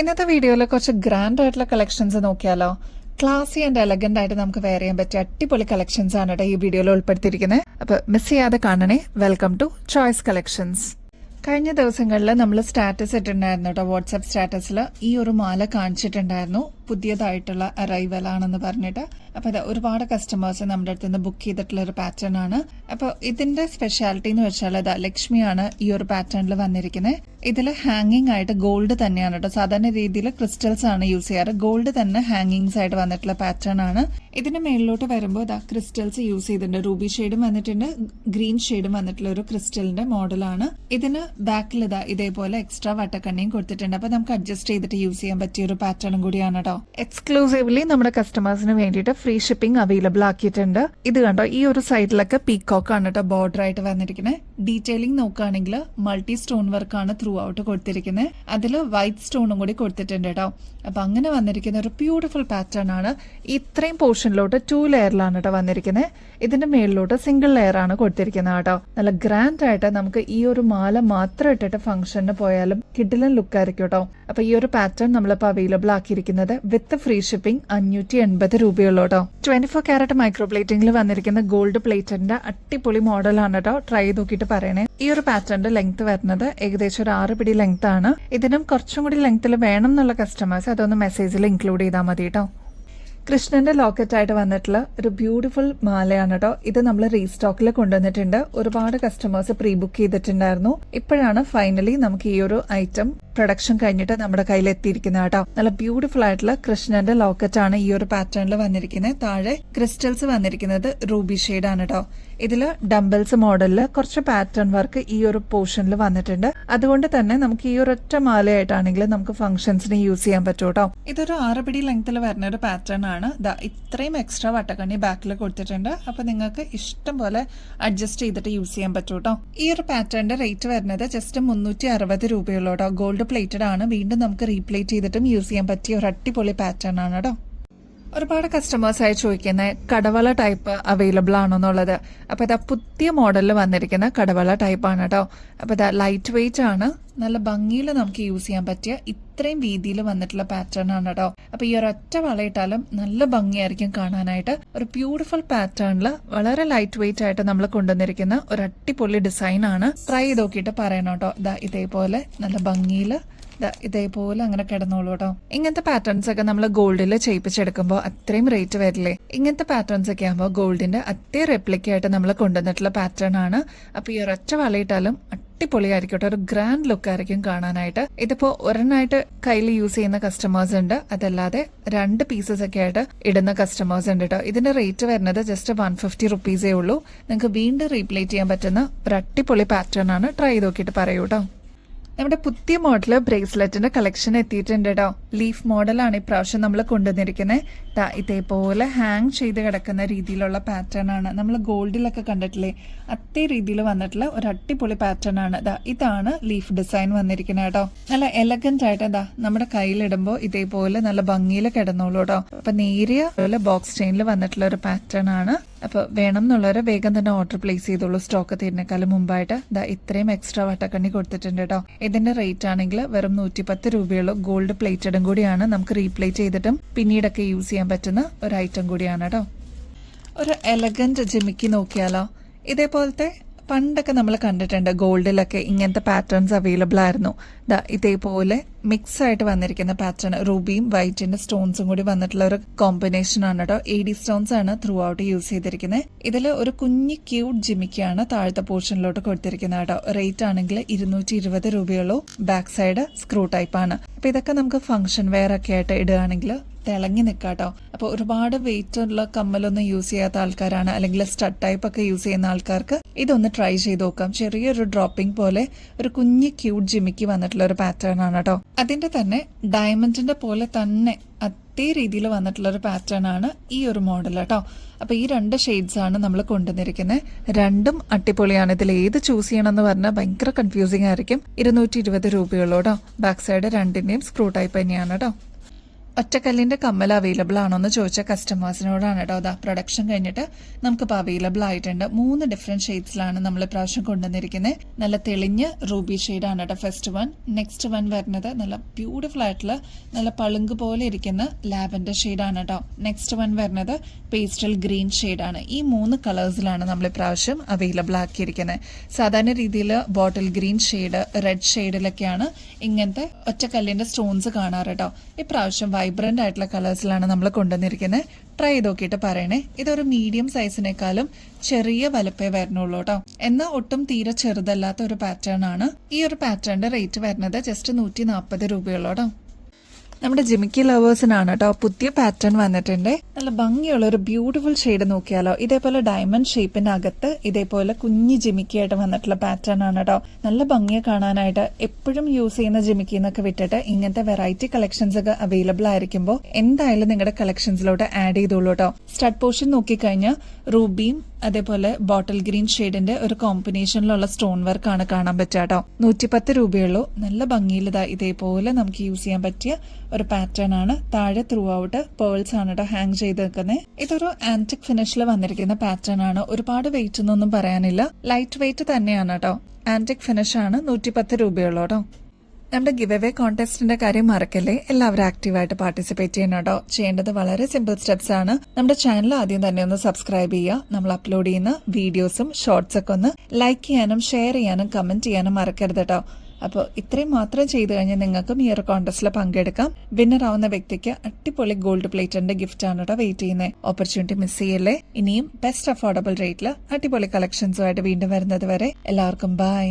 ഇന്നത്തെ വീഡിയോയിൽ കുറച്ച് ഗ്രാൻഡ് ആയിട്ടുള്ള കളക്ഷൻസ് നോക്കിയാലോ. ക്ലാസി ആൻഡ് എലഗന്റ് ആയിട്ട് നമുക്ക് വെയർ ചെയ്യാൻ പറ്റിയ അടിപൊളി കളക്ഷൻസ് ആണ് ഈ വീഡിയോയിൽ ഉൾപ്പെടുത്തിയിരിക്കുന്നത്. അപ്പൊ മിസ് ചെയ്യാതെ കാണണേ. Welcome to choice collections. കഴിഞ്ഞ ദിവസങ്ങളിൽ നമ്മൾ സ്റ്റാറ്റസ് ഇട്ടിട്ടുണ്ടായിരുന്നു കേട്ടോ. വാട്സാപ്പ് സ്റ്റാറ്റസിൽ ഈ ഒരു മാല കാണിച്ചിട്ടുണ്ടായിരുന്നു, പുതിയതായിട്ടുള്ള അറൈവൽ ആണെന്ന് പറഞ്ഞിട്ട്. അപ്പൊ അത് ഒരുപാട് കസ്റ്റമേഴ്സ് നമ്മുടെ അടുത്ത് നിന്ന് ബുക്ക് ചെയ്തിട്ടുള്ള ഒരു പാറ്റേൺ ആണ്. അപ്പോൾ ഇതിന്റെ സ്പെഷ്യാലിറ്റി എന്ന് വെച്ചാൽ അതാ ലക്ഷ്മിയാണ് ഈ ഒരു പാറ്റേണിൽ വന്നിരിക്കുന്നത്. ഇതിൽ ഹാങ്ങിങ് ആയിട്ട് ഗോൾഡ് തന്നെയാണ് കേട്ടോ. സാധാരണ രീതിയിൽ ക്രിസ്റ്റൽസ് ആണ് യൂസ് ചെയ്യാറ്. ഗോൾഡ് തന്നെ ഹാങ്ങിങ്സ് ആയിട്ട് വന്നിട്ടുള്ള പാറ്റേൺ ആണ്. ഇതിന്റെ മേളിലോട്ട് വരുമ്പോൾ ഇതാ ക്രിസ്റ്റൽസ് യൂസ് ചെയ്തിട്ടുണ്ട്. റൂബി ഷെയ്ഡും വന്നിട്ടുണ്ട്, ഗ്രീൻ ഷെയ്ഡും വന്നിട്ടുള്ള ഒരു ക്രിസ്റ്റലിന്റെ മോഡലാണ്. ഇതിന് ബാക്കിൽ ഇതാ ഇതേപോലെ എക്സ്ട്രാ വട്ടക്കണ്ണിയും കൊടുത്തിട്ടുണ്ട്. അപ്പൊ നമുക്ക് അഡ്ജസ്റ്റ് ചെയ്തിട്ട് യൂസ് ചെയ്യാൻ പറ്റിയ ഒരു പാറ്റേണും കൂടിയാണ് കേട്ടോ. എക്സ്ക്ലൂസീവ്ലി നമ്മുടെ കസ്റ്റമേഴ്സിന് വേണ്ടിയിട്ട് ഫ്രീ ഷിപ്പിംഗ് അവൈലബിൾ ആക്കിയിട്ടുണ്ട്. ഇത് കണ്ടോ, ഈ ഒരു സൈഡിലൊക്കെ പീകോക്ക് ആണ് കേട്ടോ ബോർഡർ ആയിട്ട് വന്നിരിക്കുന്നത്. ഡീറ്റെയിലിംഗ് നോക്കുകയാണെങ്കിൽ മൾട്ടി സ്റ്റോൺ വർക്ക് ആണ് ത്രൂ ഔട്ട് കൊടുത്തിരിക്കുന്നത്. അതിൽ വൈറ്റ് സ്റ്റോണും കൂടി കൊടുത്തിട്ടുണ്ട് കേട്ടോ. അപ്പൊ അങ്ങനെ വന്നിരിക്കുന്ന ഒരു ബ്യൂട്ടിഫുൾ പാറ്റേൺ ആണ്. ഇത്രയും പോർഷനിലോട്ട് 2 ലെയറിലാണ് കേട്ടോ വന്നിരിക്കുന്നത്. ഇതിന്റെ മേളിലോട്ട് സിംഗിൾ ലെയർ ആണ് കൊടുത്തിരിക്കുന്നത് കേട്ടോ. നല്ല ഗ്രാൻഡ് ആയിട്ട് നമുക്ക് ഈ ഒരു മാല മാത്രം ഇട്ടിട്ട് ഫംഗ്ഷന് പോയാലും കിഡിലൻ ലുക്ക് ആയിരിക്കും കേട്ടോ. അപ്പൊ ഈ ഒരു പാറ്റേൺ നമ്മളിപ്പോൾ അവൈലബിൾ ആക്കിയിരിക്കുന്നത് വിത്ത് ഫ്രീ ഷിപ്പിംഗ് 580 രൂപയുള്ളൂ കേട്ടോ. 24 കാരറ്റ് മൈക്രോപ്ലേറ്റിംഗിൽ വന്നിരിക്കുന്ന ഗോൾഡ് പ്ലേറ്റഡിന്റെ അടിപൊളി മോഡലാണ് കേട്ടോ. ട്രൈ ചെയ്ത് നോക്കിയിട്ട് പറയണേ. ഈ ഒരു പാറ്റേണിന്റെ ലെങ്ത് വരുന്നത് ഏകദേശം ഒരു 6 പിടി ലെങ്ത് ആണ്. ഇതിനും കുറച്ചും കൂടി ലെങ്ത്തിൽ വേണം എന്നുള്ള കസ്റ്റമേഴ്സ് അതൊന്ന് മെസ്സേജിൽ ഇൻക്ലൂഡ് ചെയ്താൽ മതി കേട്ടോ. കൃഷ്ണന്റെ ലോക്കറ്റ് ആയിട്ട് വന്നിട്ടുള്ള ഒരു ബ്യൂട്ടിഫുൾ മാലയാണ് കേട്ടോ. ഇത് നമ്മൾ റീസ്റ്റോക്കിൽ കൊണ്ടുവന്നിട്ടുണ്ട്. ഒരുപാട് കസ്റ്റമേഴ്സ് പ്രീ ബുക്ക് ചെയ്തിട്ടുണ്ടായിരുന്നു. ഇപ്പോഴാണ് ഫൈനലി നമുക്ക് ഈ ഒരു ഐറ്റം പ്രൊഡക്ഷൻ കഴിഞ്ഞിട്ട് നമ്മുടെ കയ്യിൽ എത്തിയിരിക്കുന്നത് കേട്ടോ. നല്ല ബ്യൂട്ടിഫുൾ ആയിട്ടുള്ള കൃഷ്ണന്റെ ലോക്കറ്റ് ആണ് ഈ ഒരു പാറ്റേണിൽ വന്നിരിക്കുന്നത്. താഴെ ക്രിസ്റ്റൽസ് വന്നിരിക്കുന്നത് റൂബി ഷെയ്ഡ് ആണ് കേട്ടോ. ഇതില് ഡംബൽസ് മോഡലില് കുറച്ച് പാറ്റേൺ വർക്ക് ഈ ഒരു പോർഷനിൽ വന്നിട്ടുണ്ട്. അതുകൊണ്ട് തന്നെ നമുക്ക് ഈ ഒരു ഒറ്റ മാലയായിട്ടാണെങ്കിൽ നമുക്ക് ഫംഗ്ഷൻസിന് യൂസ് ചെയ്യാൻ പറ്റും കേട്ടോ. ഇതൊരു 6 പിടി ലെങ്ത്തിൽ വരുന്ന ഒരു പാറ്റേൺ ആണ്. ഇത്രയും എക്സ്ട്രാ വട്ടക്കണ്ണി ബാക്കിൽ കൊടുത്തിട്ടുണ്ട്. അപ്പൊ നിങ്ങൾക്ക് ഇഷ്ടം പോലെ അഡ്ജസ്റ്റ് ചെയ്തിട്ട് യൂസ് ചെയ്യാൻ പറ്റും കേട്ടോ. ഈ ഒരു പാറ്റേണിന്റെ റേറ്റ് വരുന്നത് ജസ്റ്റ് 360 രൂപയുള്ളൂ കേട്ടോ. ഗോൾഡ് പ്ലേറ്റഡ് ആണ്. വീണ്ടും നമുക്ക് റീപ്ലേറ്റ് ചെയ്തിട്ടും യൂസ് ചെയ്യാൻ പറ്റിയ ഒരു അടിപൊളി പാറ്റേൺ ആണ് കേട്ടോ. ഒരുപാട് കസ്റ്റമേഴ്സ് ആയി ചോദിക്കുന്ന കടവള ടൈപ്പ് അവൈലബിൾ ആണോ എന്നുള്ളത്. അപ്പൊ ഇതാ പുതിയ മോഡലിൽ വന്നിരിക്കുന്ന കടവള ടൈപ്പ് ആണ് കേട്ടോ. അപ്പൊ ഇതാ ലൈറ്റ് വെയിറ്റ് ആണ്. നല്ല ഭംഗിയിൽ നമുക്ക് യൂസ് ചെയ്യാൻ പറ്റിയ ഇത്രയും വീതിയിൽ വന്നിട്ടുള്ള പാറ്റേൺ ആണ് കേട്ടോ. അപ്പൊ ഈ ഒരൊറ്റ വളയിട്ടാലും നല്ല ഭംഗിയായിരിക്കും കാണാനായിട്ട്. ഒരു ബ്യൂട്ടിഫുൾ പാറ്റേണിൽ വളരെ ലൈറ്റ് വെയിറ്റ് ആയിട്ട് നമ്മൾ കൊണ്ടുവന്നിരിക്കുന്ന ഒരു അടിപൊളി ഡിസൈൻ ആണ്. ട്രൈ ചെയ്ത് നോക്കിയിട്ട് പറയണം കേട്ടോ. ഇതാ ഇതേപോലെ നല്ല ഭംഗിയിൽ ഇതേപോലെ അങ്ങനെ കിടന്നോളൂ കേട്ടോ. ഇങ്ങനത്തെ പാറ്റേൺസ് ഒക്കെ നമ്മൾ ഗോൾഡിൽ ചെയ്യിപ്പിച്ചെടുക്കുമ്പോൾ അത്രയും റേറ്റ് വരില്ലേ. ഇങ്ങനത്തെ പാറ്റേൺസ് ഒക്കെ ആകുമ്പോൾ ഗോൾഡിന്റെ അതേ റെപ്ലിക്ക ആയിട്ട് നമ്മൾ കൊണ്ടുവന്നിട്ടുള്ള പാറ്റേൺ ആണ്. അപ്പൊ ഈ ഒരൊറ്റ വളയിട്ടാലും അടിപൊളിയായിരിക്കും കേട്ടോ. ഒരു ഗ്രാൻഡ് ലുക്ക് ആയിരിക്കും കാണാനായിട്ട്. ഇതിപ്പോ ഒരെണ്ണായിട്ട് കയ്യിൽ യൂസ് ചെയ്യുന്ന കസ്റ്റമേഴ്സ് ഉണ്ട്, അതല്ലാതെ 2 പീസസ് ഒക്കെ ആയിട്ട് ഇടുന്ന കസ്റ്റമേഴ്സ് ഉണ്ട് കേട്ടോ. ഇതിന്റെ റേറ്റ് വരുന്നത് ജസ്റ്റ് 150 റുപ്പീസേ ഉള്ളൂ. നിങ്ങൾക്ക് വീണ്ടും റീപ്ലേറ്റ് ചെയ്യാൻ പറ്റുന്ന ഒരു അടിപൊളി പാറ്റേൺ ആണ്. ട്രൈ ചെയ്ത് നോക്കിയിട്ട് പറയൂ കേട്ടോ. നമ്മുടെ പുതിയ മോഡല് ബ്രേസ്ലെറ്റിന്റെ കളക്ഷൻ എത്തിയിട്ടുണ്ട് കേട്ടോ. ലീഫ് മോഡലാണ് ഇപ്രാവശ്യം നമ്മൾ കൊണ്ടുവന്നിരിക്കുന്നത്. ഇതേപോലെ ഹാങ് ചെയ്ത് കിടക്കുന്ന രീതിയിലുള്ള പാറ്റേൺ ആണ്. നമ്മൾ ഗോൾഡിലൊക്കെ കണ്ടിട്ടില്ലേ, അതേ രീതിയിൽ വന്നിട്ടുള്ള ഒരു അടിപൊളി പാറ്റേൺ ആണ്. ഇതാണ് ലീഫ് ഡിസൈൻ വന്നിരിക്കുന്നത് കേട്ടോ. നല്ല എലഗന്റ് ആയിട്ട് നമ്മുടെ കയ്യിലിടുമ്പോൾ ഇതേപോലെ നല്ല ഭംഗിയിൽ കിടന്നോളൂ കേട്ടോ. അപ്പൊ നേരിയ ബോക്സ് ചെയിനിൽ വന്നിട്ടുള്ള ഒരു പാറ്റേൺ ആണ്. അപ്പൊ വേണം എന്നുള്ളവരെ വേഗം തന്നെ ഓർഡർ പ്ലേസ് ചെയ്തോളൂ. സ്റ്റോക്ക് തീരുന്നേക്കാളും മുമ്പായിട്ട് ഇത്രയും എക്സ്ട്രാ വട്ടക്കണ്ണി കൊടുത്തിട്ടുണ്ട് കേട്ടോ. ഇതിന്റെ റേറ്റ് ആണെങ്കിൽ വെറും 110 രൂപയുള്ളൂ. ഗോൾഡ് പ്ലേറ്റഡും കൂടിയാണ്. നമുക്ക് റീപ്ലേറ്റ് ചെയ്തിട്ടും പിന്നീടൊക്കെ യൂസ് ചെയ്യാൻ പറ്റുന്ന ഒരു ഐറ്റം കൂടിയാണ് കേട്ടോ. ഒരു എലഗന്റ് ജിമിക്കി നോക്കിയാലോ. ഇതേപോലത്തെ പണ്ടൊക്കെ നമ്മൾ കണ്ടിട്ടുണ്ട് ഗോൾഡിലൊക്കെ ഇങ്ങനത്തെ പാറ്റേൺസ് അവൈലബിൾ ആയിരുന്നു. ഇതേപോലെ മിക്സ് ആയിട്ട് വന്നിരിക്കുന്ന പാറ്റേൺ, റൂബിയും വൈറ്റിന്റെ സ്റ്റോൺസും കൂടി വന്നിട്ടുള്ള ഒരു കോമ്പിനേഷൻ ആണ് കേട്ടോ. AD സ്റ്റോൺസ് ആണ് ത്രൂ ഔട്ട് യൂസ് ചെയ്തിരിക്കുന്നത്. ഇതിൽ ഒരു കുഞ്ഞി ക്യൂട്ട് ജിമിക്കാണ് താഴത്തെ പോർഷനിലോട്ട് കൊടുത്തിരിക്കുന്നത് കേട്ടോ. റേറ്റ് ആണെങ്കിൽ 220 രൂപയുള്ളൂ. ബാക്ക് സൈഡ് സ്ക്രൂ ടൈപ്പ് ആണ്. അപ്പൊ ഇതൊക്കെ നമുക്ക് ഫംഗ്ഷൻ വെയർ ഒക്കെ ആയിട്ട് ഇടുകയാണെങ്കിൽ തിളങ്ങി നിൽക്കാട്ടോ. അപ്പൊ ഒരുപാട് വെയിറ്റ് ഉള്ള കമ്മലൊന്നും യൂസ് ചെയ്യാത്ത ആൾക്കാരാണ്, അല്ലെങ്കിൽ സ്റ്റഡ് ടൈപ്പ് ഒക്കെ യൂസ് ചെയ്യുന്ന ആൾക്കാർക്ക് ഇതൊന്ന് ട്രൈ ചെയ്ത് നോക്കാം. ചെറിയൊരു ഡ്രോപ്പിംഗ് പോലെ ഒരു കുഞ്ഞ് ക്യൂട്ട് ജിമിക്ക് വന്നിട്ടുള്ള ഒരു പാറ്റേൺ ആണ് കേട്ടോ. അതിന്റെ തന്നെ ഡയമണ്ടിന്റെ പോലെ തന്നെ അതേ രീതിയിൽ വന്നിട്ടുള്ള ഒരു പാറ്റേൺ ആണ് ഈ ഒരു മോഡൽ കേട്ടോ. അപ്പൊ ഈ 2 ഷെയ്ഡ്സ് ആണ് നമ്മൾ കൊണ്ടുവന്നിരിക്കുന്നത്. രണ്ടും അടിപൊളിയാണ്. ഇതിൽ ഏത് ചൂസ് ചെയ്യണം എന്ന് പറഞ്ഞാൽ ഭയങ്കര കൺഫ്യൂസിംഗ് ആയിരിക്കും. 220 രൂപയുള്ളൂ കേട്ടോ. ബാക്ക് സൈഡ് രണ്ടിന്റെയും സ്ക്രൂ ടൈപ്പ് തന്നെയാണ് കേട്ടോ. ഒറ്റക്കല്ലിന്റെ കമ്മൽ അവൈലബിൾ ആണോ എന്ന് ചോദിച്ച കസ്റ്റമേഴ്സിനോടാണ് കേട്ടോ. അതാ പ്രൊഡക്ഷൻ കഴിഞ്ഞിട്ട് നമുക്കിപ്പോൾ അവൈലബിൾ ആയിട്ടുണ്ട്. 3 ഡിഫറെന്റ് ഷെയ്ഡ്സിലാണ് നമ്മൾ ഇപ്രാവശ്യം കൊണ്ടുവന്നിരിക്കുന്നത്. നല്ല തെളിഞ്ഞ റൂബി ഷെയ്ഡാണ് കേട്ടോ ഫസ്റ്റ് വൺ. നെക്സ്റ്റ് വൺ വരുന്നത് നല്ല ബ്യൂട്ടിഫുൾ ആയിട്ടുള്ള നല്ല പളുങ്ക് പോലെ ഇരിക്കുന്ന ലാവൻഡർ ഷെയ്ഡാണ് കേട്ടോ. നെക്സ്റ്റ് വൺ വരുന്നത് പേസ്റ്റൽ ഗ്രീൻ ഷെയ്ഡാണ്. ഈ 3 കളേഴ്സിലാണ് നമ്മൾ ഇപ്രാവശ്യം അവൈലബിൾ ആക്കിയിരിക്കുന്നത്. സാധാരണ രീതിയിൽ ബോട്ടിൽ ഗ്രീൻ ഷെയ്ഡ്, റെഡ് ഷെയ്ഡിലൊക്കെയാണ് ഇങ്ങനത്തെ ഒറ്റക്കല്ലിന്റെ സ്റ്റോൺസ് കാണാറ് കേട്ടോ. ഇപ്രാവശ്യം വൈബ്രന്റ് ആയിട്ടുള്ള കളേഴ്സിലാണ് നമ്മൾ കൊണ്ടുവന്നിരിക്കുന്നത്. ട്രൈ ചെയ്ത് നോക്കിയിട്ട് പറയണേ. ഇതൊരു മീഡിയം സൈസിനേക്കാളും ചെറിയ വലുപ്പേ വരുന്നുള്ളൂ കേട്ടോ. എന്നാൽ ഒട്ടും തീരെ ചെറുതല്ലാത്ത ഒരു പാറ്റേൺ ആണ്. ഈ ഒരു പാറ്റേണിന്റെ റേറ്റ് വരുന്നത് ജസ്റ്റ് 140 രൂപയുള്ളൂ കേട്ടോ. നമ്മുടെ ജിമിക്കി ലവേഴ്സിനാണ് കേട്ടോ പുതിയ പാറ്റേൺ വന്നിട്ടുണ്ട്. നല്ല ഭംഗിയുള്ള ഒരു ബ്യൂട്ടിഫുൾ ഷെയ്ഡ് നോക്കിയാലോ. ഇതേപോലെ ഡയമണ്ട് ഷേപ്പിനകത്ത് ഇതേപോലെ കുഞ്ഞി ജിമിക്കി ആയിട്ട് വന്നിട്ടുള്ള പാറ്റേൺ ആണ് കേട്ടോ. നല്ല ഭംഗിയെ കാണാനായിട്ട്. എപ്പോഴും യൂസ് ചെയ്യുന്ന ജിമിക്കി എന്നൊക്കെ വിട്ടിട്ട് ഇങ്ങനത്തെ വെറൈറ്റി കളക്ഷൻസ് ഒക്കെ അവൈലബിൾ ആയിരിക്കുമ്പോൾ എന്തായാലും നിങ്ങളുടെ കളക്ഷൻസിലോട്ട് ആഡ് ചെയ്തോളൂ കേട്ടോ. സ്റ്റഡ് പോർഷൻ നോക്കിക്കഴിഞ്ഞാൽ റൂബിയും അതേപോലെ ബോട്ടിൽ ഗ്രീൻ ഷെയ്ഡിന്റെ ഒരു കോമ്പിനേഷനിലുള്ള സ്റ്റോൺ വർക്ക് ആണ് കാണാൻ പറ്റുക കേട്ടോ. 110 രൂപയുള്ളൂ. നല്ല ഭംഗിയിൽ ഇതേപോലെ നമുക്ക് യൂസ് ചെയ്യാൻ പറ്റിയ ഒരു പാറ്റേൺ ആണ്. താഴെ ത്രൂ ഔട്ട് പേൾസ് ആണ് കേട്ടോ ഹാങ് ചെയ്ത് വെക്കുന്നത്. ഇതൊരു ആന്റിക് ഫിനിഷിൽ വന്നിരിക്കുന്ന പാറ്റേൺ ആണ്. ഒരുപാട് വെയിറ്റ് ഒന്നും പറയാനില്ല. ലൈറ്റ് വെയിറ്റ് തന്നെയാണ് കേട്ടോ. ആന്റിക് ഫിനിഷ് ആണ്. 110 രൂപയുള്ളൂ കേട്ടോ. നമ്മുടെ ഗിവ് അവേ കോൺടെസ്റ്റിന്റെ കാര്യം മറക്കല്ലേ. എല്ലാവരും ആക്റ്റീവായിട്ട് പാർട്ടിസിപ്പേറ്റ് ചെയ്യണം കേട്ടോ. ചെയ്യേണ്ടത് വളരെ സിമ്പിൾ സ്റ്റെപ്സ് ആണ്. നമ്മുടെ ചാനൽ ആദ്യം തന്നെ ഒന്ന് സബ്സ്ക്രൈബ് ചെയ്യുക. നമ്മൾ അപ്ലോഡ് ചെയ്യുന്ന വീഡിയോസും ഷോർട്സ് ഒക്കെ ഒന്ന് ലൈക്ക് ചെയ്യാനും ഷെയർ ചെയ്യാനും കമന്റ് ചെയ്യാനും മറക്കരുത് കേട്ടോ. അപ്പോൾ ഇത്രയും മാത്രം ചെയ്തു കഴിഞ്ഞാൽ നിങ്ങൾക്കും ഈ ഒരു കോൺടെസ്റ്റിൽ പങ്കെടുക്കാം. വിന്നർ ആവുന്ന വ്യക്തിക്ക് അടിപൊളി ഗോൾഡ് പ്ലേറ്റിന്റെ ഗിഫ്റ്റ് ആണ് കേട്ടോ വെയിറ്റ് ചെയ്യുന്നത്. ഓപ്പർച്യൂണിറ്റി മിസ് ചെയ്യല്ലേ. ഇനിയും ബെസ്റ്റ് അഫോർഡബിൾ റേറ്റിൽ അടിപൊളി കളക്ഷൻസുമായിട്ട് വീണ്ടും വരുന്നത് വരെ എല്ലാവർക്കും ബൈ.